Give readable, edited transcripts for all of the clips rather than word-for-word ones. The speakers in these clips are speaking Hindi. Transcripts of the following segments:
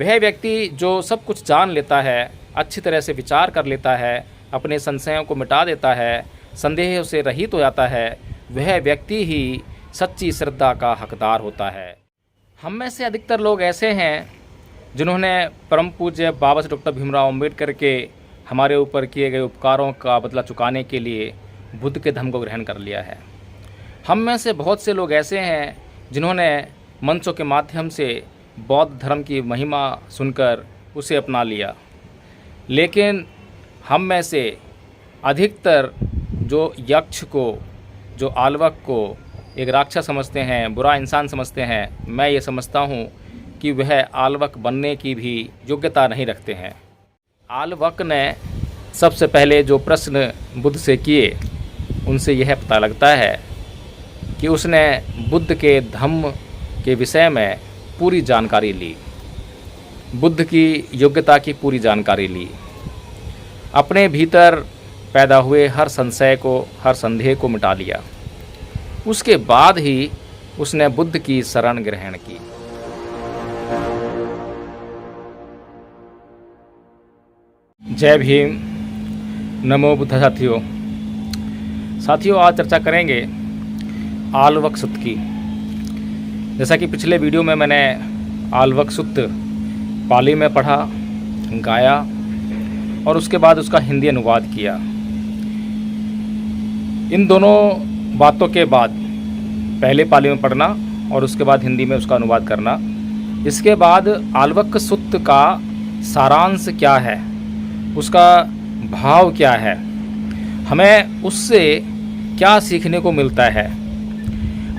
वह व्यक्ति जो सब कुछ जान लेता है, अच्छी तरह से विचार कर लेता है, अपने संशयों को मिटा देता है, संदेह से रहित हो जाता है, वह व्यक्ति ही सच्ची श्रद्धा का हकदार होता है। हम में से अधिकतर लोग ऐसे हैं जिन्होंने परम पूज्य बाबा साहब डॉक्टर भीमराव अम्बेडकर के हमारे ऊपर किए गए उपकारों का बदला चुकाने के लिए बुद्ध के धर्म को ग्रहण कर लिया है। हम में से बहुत से लोग ऐसे हैं जिन्होंने मंचों के माध्यम से बौद्ध धर्म की महिमा सुनकर उसे अपना लिया, लेकिन हम में से अधिकतर जो यक्ष को, जो आल्वक को एक राक्षस समझते हैं, बुरा इंसान समझते हैं, मैं ये समझता हूँ कि वह आल्वक बनने की भी योग्यता नहीं रखते हैं। आल्वक ने सबसे पहले जो प्रश्न बुद्ध से किए, उनसे यह पता लगता है कि उसने बुद्ध के धम्म के विषय में पूरी जानकारी ली, बुद्ध की योग्यता की पूरी जानकारी ली, अपने भीतर पैदा हुए हर संशय को, हर संदेह को मिटा लिया। उसके बाद ही उसने बुद्ध की शरण ग्रहण की। जय भीम, नमो बुद्ध। साथियों, आज चर्चा करेंगे आल्वक सूत्र की। जैसा कि पिछले वीडियो में मैंने आल्वक सूत्र पाली में पढ़ा, गाया और उसके बाद उसका हिंदी अनुवाद किया। इन दोनों बातों के बाद पहले पाली में पढ़ना और उसके बाद हिंदी में उसका अनुवाद करना, इसके बाद आल्वक सूत्र का सारांश क्या है, उसका भाव क्या है, हमें उससे क्या सीखने को मिलता है।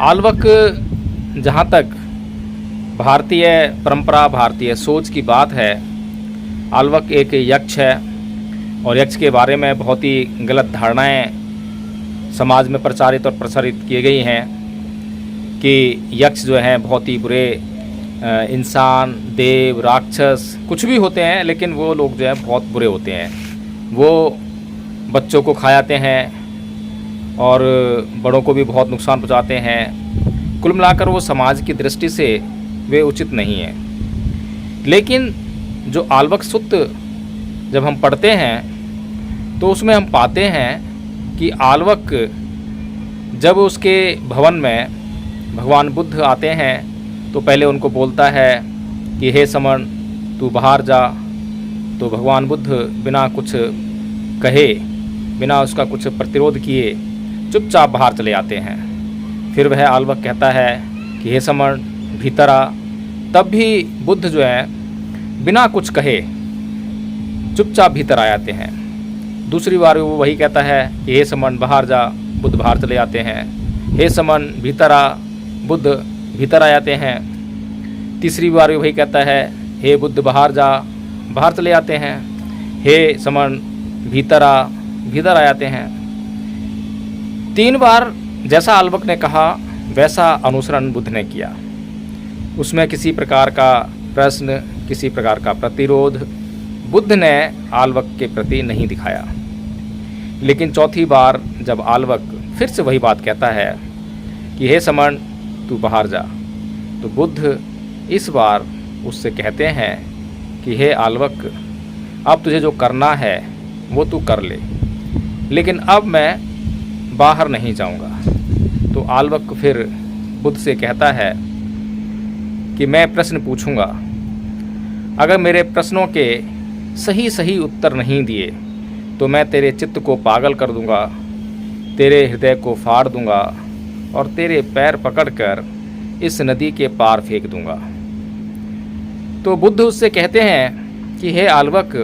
आल्वक, जहाँ तक भारतीय परंपरा, भारतीय सोच की बात है, आल्वक एक यक्ष है और यक्ष के बारे में बहुत ही गलत धारणाएं समाज में प्रचारित और प्रसारित की गई हैं कि यक्ष जो हैं बहुत ही बुरे इंसान, देव, राक्षस कुछ भी होते हैं, लेकिन वो लोग जो हैं बहुत बुरे होते हैं। वो बच्चों को खा जाते हैं और बड़ों को भी बहुत नुकसान पहुंचाते हैं। कुल मिलाकर वो समाज की दृष्टि से वे उचित नहीं हैं। लेकिन जो आल्वक सूत्र जब हम पढ़ते हैं तो उसमें हम पाते हैं कि आल्वक जब उसके भवन में भगवान बुद्ध आते हैं तो पहले उनको बोलता है कि हे समण, तू बाहर जा। तो भगवान बुद्ध बिना कुछ कहे, बिना उसका कुछ प्रतिरोध किए चुपचाप बाहर चले आते हैं। फिर वह आल्वक कहता है कि हे समण, भीतर आ। तब भी बुद्ध जो है बिना कुछ कहे चुपचाप भीतर आ जाते हैं। दूसरी बार वो वही कहता है कि हे समण, बाहर जा। बुद्ध बाहर चले जाते हैं। हे समण, भीतर आ। बुद्ध भीतर आ जाते हैं। तीसरी बार वही कहता है, हे बुद्ध, बाहर जा। बाहर चले जाते हैं। हे समण, भीतर आ। भीतर आ जाते हैं। 3 बार जैसा आल्वक ने कहा वैसा अनुसरण बुद्ध ने किया। उसमें किसी प्रकार का प्रश्न, किसी प्रकार का प्रतिरोध बुद्ध ने आल्वक के प्रति नहीं दिखाया। लेकिन चौथी बार जब आल्वक फिर से वही बात कहता है कि हे समण, तू बाहर जा, तो बुद्ध इस बार उससे कहते हैं कि हे आल्वक, अब तुझे जो करना है वो तू कर ले, लेकिन अब मैं बाहर नहीं जाऊंगा। तो आल्वक फिर बुद्ध से कहता है कि मैं प्रश्न पूछूंगा, अगर मेरे प्रश्नों के सही सही उत्तर नहीं दिए तो मैं तेरे चित्त को पागल कर दूंगा, तेरे हृदय को फाड़ दूंगा और तेरे पैर पकड़कर इस नदी के पार फेंक दूंगा। तो बुद्ध उससे कहते हैं कि हे आल्वक,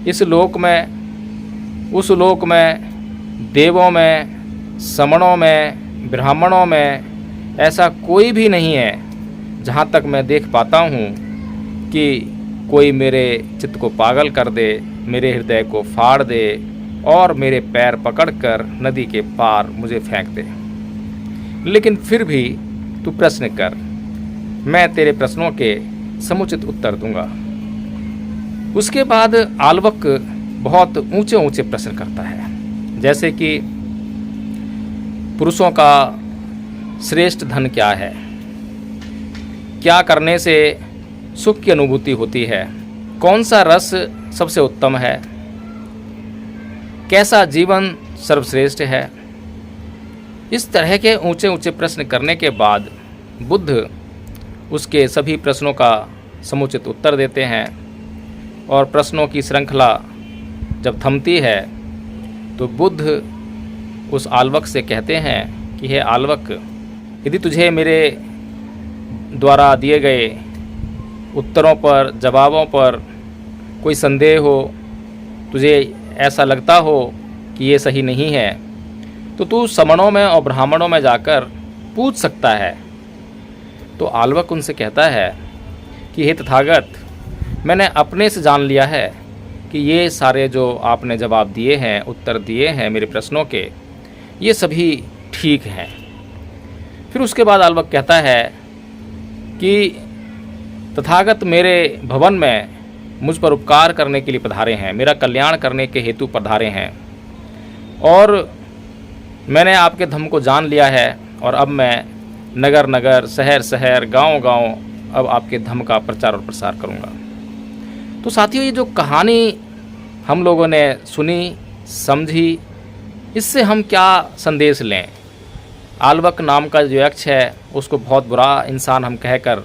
इस लोक में, उस लोक में, देवों में, समणों में, ब्राह्मणों में ऐसा कोई भी नहीं है जहाँ तक मैं देख पाता हूँ कि कोई मेरे चित्त को पागल कर दे, मेरे हृदय को फाड़ दे और मेरे पैर पकड़कर नदी के पार मुझे फेंक दे। लेकिन फिर भी तू प्रश्न कर, मैं तेरे प्रश्नों के समुचित उत्तर दूंगा। उसके बाद आल्वक बहुत ऊंचे ऊंचे प्रश्न करता है, जैसे कि पुरुषों का श्रेष्ठ धन क्या है, क्या करने से सुख की अनुभूति होती है, कौन सा रस सबसे उत्तम है, कैसा जीवन सर्वश्रेष्ठ है। इस तरह के ऊंचे ऊंचे प्रश्न करने के बाद बुद्ध उसके सभी प्रश्नों का समुचित उत्तर देते हैं और प्रश्नों की श्रृंखला जब थमती है तो बुद्ध उस आल्वक से कहते हैं कि हे आल्वक, यदि तुझे मेरे द्वारा दिए गए उत्तरों पर, जवाबों पर कोई संदेह हो, तुझे ऐसा लगता हो कि ये सही नहीं है, तो तू समणों में और ब्राह्मणों में जाकर पूछ सकता है। तो आल्वक उनसे कहता है कि हे तथागत, मैंने अपने से जान लिया है कि ये सारे जो आपने जवाब दिए हैं, उत्तर दिए हैं मेरे प्रश्नों के, ये सभी ठीक हैं। फिर उसके बाद आल्वक कहता है कि तथागत मेरे भवन में मुझ पर उपकार करने के लिए पधारे हैं, मेरा कल्याण करने के हेतु पधारे हैं, और मैंने आपके धर्म को जान लिया है और अब मैं नगर नगर, शहर शहर, गांव गांव अब आपके धर्म का प्रचार और प्रसार करूंगा। तो साथियों, ये जो कहानी हम लोगों ने सुनी, समझी, इससे हम क्या संदेश लें? आल्वक नाम का जो यक्ष है उसको बहुत बुरा इंसान हम कहकर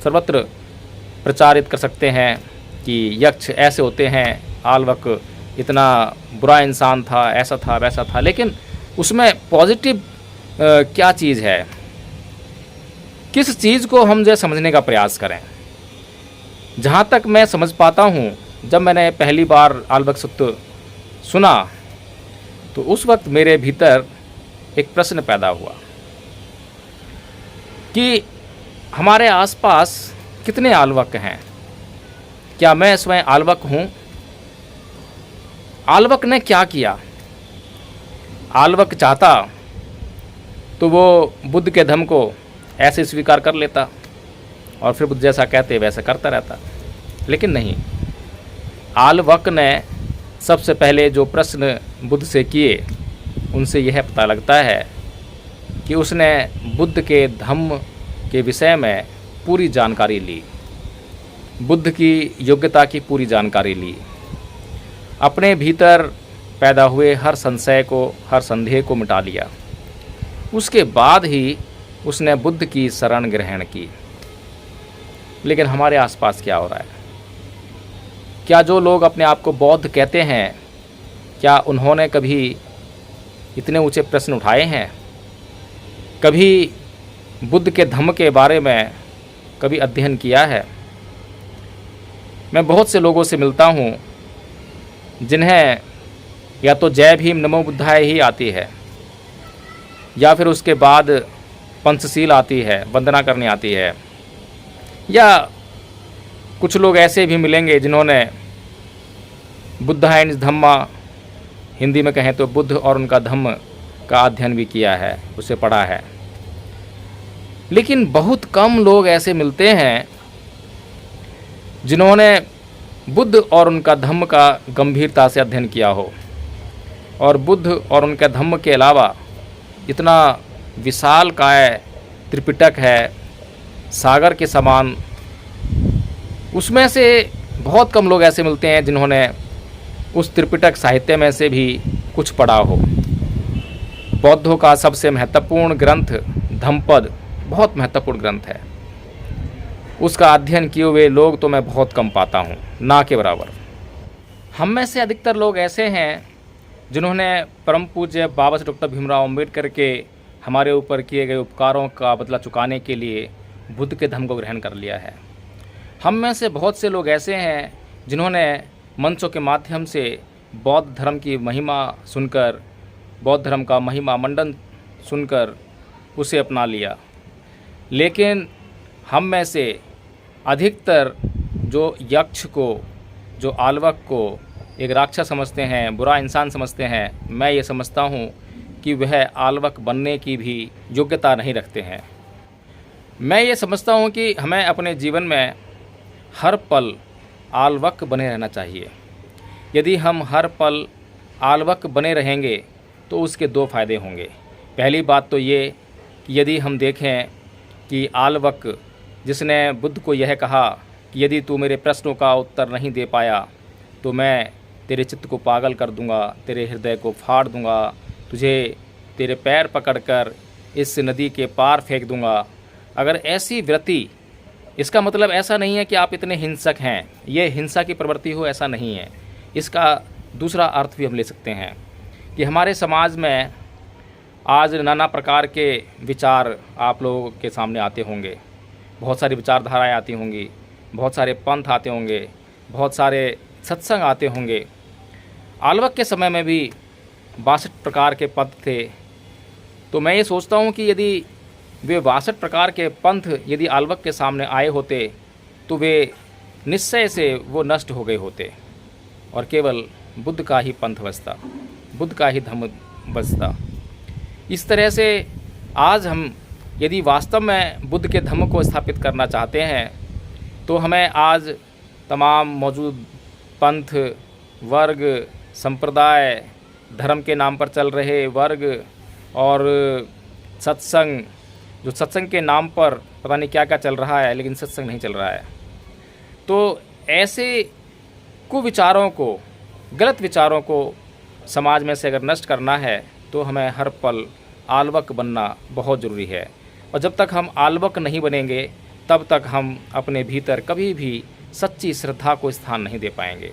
सर्वत्र प्रचारित कर सकते हैं कि यक्ष ऐसे होते हैं, आल्वक इतना बुरा इंसान था, ऐसा था, वैसा था। लेकिन उसमें पॉजिटिव क्या चीज़ है? किस चीज़ को हम जो समझने का प्रयास करें? जहाँ तक मैं समझ पाता हूँ, जब मैंने पहली बार आल्वक सूत्र सुना तो उस वक्त मेरे भीतर एक प्रश्न पैदा हुआ कि हमारे आसपास कितने आल्वक हैं? क्या मैं स्वयं आल्वक हूँ? आल्वक ने क्या किया? आल्वक चाहता तो वो बुद्ध के धर्म को ऐसे स्वीकार कर लेता और फिर बुद्ध जैसा कहते वैसा करता रहता। लेकिन नहीं, आल्वक ने सबसे पहले जो प्रश्न बुद्ध से किए, उनसे यह पता लगता है कि उसने बुद्ध के धम्म के विषय में पूरी जानकारी ली, बुद्ध की योग्यता की पूरी जानकारी ली, अपने भीतर पैदा हुए हर संशय को, हर संदेह को मिटा लिया। उसके बाद ही उसने बुद्ध की शरण ग्रहण की। लेकिन हमारे आसपास क्या हो रहा है? क्या जो लोग अपने आप को बौद्ध कहते हैं, क्या उन्होंने कभी इतने ऊंचे प्रश्न उठाए हैं? कभी बुद्ध के धम्म के बारे में कभी अध्ययन किया है? मैं बहुत से लोगों से मिलता हूँ जिन्हें या तो जय भीम नमो बुद्धाय ही आती है, या फिर उसके बाद पंचशील आती है, वंदना करनी आती है, या कुछ लोग ऐसे भी मिलेंगे जिन्होंने बुद्धाय निज धम्मा, हिंदी में कहें तो बुद्ध और उनका धम्म का अध्ययन भी किया है, उसे पढ़ा है। लेकिन बहुत कम लोग ऐसे मिलते हैं जिन्होंने बुद्ध और उनका धम्म का गंभीरता से अध्ययन किया हो, और बुद्ध और उनके धम्म के अलावा इतना विशाल काय त्रिपिटक है, सागर के समान, उसमें से बहुत कम लोग ऐसे मिलते हैं जिन्होंने उस त्रिपिटक साहित्य में से भी कुछ पढ़ा हो। बौद्धों का सबसे महत्वपूर्ण ग्रंथ धम्मपद बहुत महत्वपूर्ण ग्रंथ है, उसका अध्ययन किए हुए लोग तो मैं बहुत कम पाता हूँ, ना के बराबर। हम में से अधिकतर लोग ऐसे हैं जिन्होंने परम पूज्य बाबा साहेब डॉक्टर भीमराव अम्बेडकर के हमारे ऊपर किए गए उपकारों का बदला चुकाने के लिए बुद्ध के धम्म को ग्रहण कर लिया है। हम में से बहुत से लोग ऐसे हैं जिन्होंने मंचों के माध्यम से बौद्ध धर्म की महिमा सुनकर, बौद्ध धर्म का महिमा मंडन सुनकर उसे अपना लिया। लेकिन हम में से अधिकतर जो यक्ष को, जो आल्वक को एक राक्षस समझते हैं, बुरा इंसान समझते हैं, मैं ये समझता हूँ कि वह आल्वक बनने की भी योग्यता नहीं रखते हैं। मैं ये समझता हूँ कि हमें अपने जीवन में हर पल आल्वक बने रहना चाहिए। यदि हम हर पल आल्वक बने रहेंगे तो उसके दो फायदे होंगे। पहली बात तो ये कि यदि हम देखें कि आल्वक जिसने बुद्ध को यह कहा कि यदि तू मेरे प्रश्नों का उत्तर नहीं दे पाया तो मैं तेरे चित्त को पागल कर दूंगा, तेरे हृदय को फाड़ दूंगा, तुझे तेरे पैर पकड़कर इस नदी के पार फेंक दूंगा। अगर ऐसी वृत्ति, इसका मतलब ऐसा नहीं है कि आप इतने हिंसक हैं, ये हिंसा की प्रवृत्ति हो, ऐसा नहीं है। इसका दूसरा अर्थ भी हम ले सकते हैं कि हमारे समाज में आज नाना प्रकार के विचार आप लोगों के सामने आते होंगे, बहुत सारी विचारधाराएं आती होंगी, बहुत सारे पंथ आते होंगे, बहुत सारे सत्संग आते होंगे। आल्वक के समय में भी 62 प्रकार के पंथ थे। तो मैं ये सोचता हूँ कि यदि वे 62 प्रकार के पंथ यदि आल्वक के सामने आए होते तो वे निश्चय से वो नष्ट हो गए होते और केवल बुद्ध का ही पंथ बचता, बुद्ध का ही धम्म बचता। इस तरह से आज हम यदि वास्तव में बुद्ध के धम्म को स्थापित करना चाहते हैं तो हमें आज तमाम मौजूद पंथ, वर्ग, संप्रदाय, धर्म के नाम पर चल रहे वर्ग और सत्संग, जो सत्संग के नाम पर पता नहीं क्या क्या चल रहा है लेकिन सत्संग नहीं चल रहा है, तो ऐसे कुविचारों को, गलत विचारों को समाज में से अगर नष्ट करना है तो हमें हर पल आल्वक बनना बहुत ज़रूरी है। और जब तक हम आल्वक नहीं बनेंगे तब तक हम अपने भीतर कभी भी सच्ची श्रद्धा को स्थान नहीं दे पाएंगे।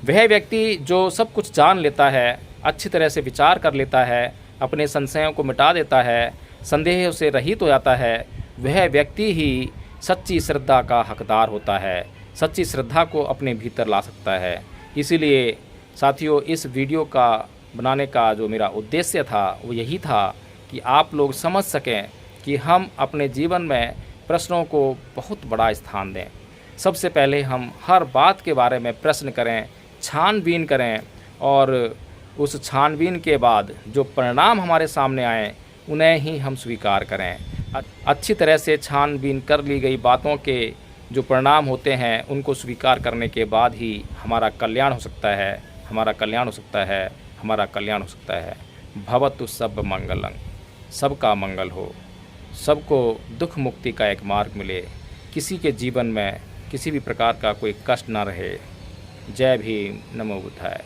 वह व्यक्ति जो सब कुछ जान लेता है, अच्छी तरह से विचार कर लेता है, अपने संशयों को मिटा देता है, संदेह से रहित हो जाता है, वह व्यक्ति ही सच्ची श्रद्धा का हकदार होता है, सच्ची श्रद्धा को अपने भीतर ला सकता है। इसीलिए साथियों, इस वीडियो का बनाने का जो मेरा उद्देश्य था वो यही था कि आप लोग समझ सकें कि हम अपने जीवन में प्रश्नों को बहुत बड़ा स्थान दें। सबसे पहले हम हर बात के बारे में प्रश्न करें, छानबीन करें और उस छानबीन के बाद जो परिणाम हमारे सामने आए उन्हें ही हम स्वीकार करें। अच्छी तरह से छानबीन कर ली गई बातों के जो परिणाम होते हैं उनको स्वीकार करने के बाद ही हमारा कल्याण हो सकता है, हमारा कल्याण हो सकता है, हमारा कल्याण हो सकता है। भवतु सब मंगलं, सबका मंगल हो, सबको दुख मुक्ति का एक मार्ग मिले, किसी के जीवन में किसी भी प्रकार का कोई कष्ट ना रहे। जय भीम, नमो बुद्धाय।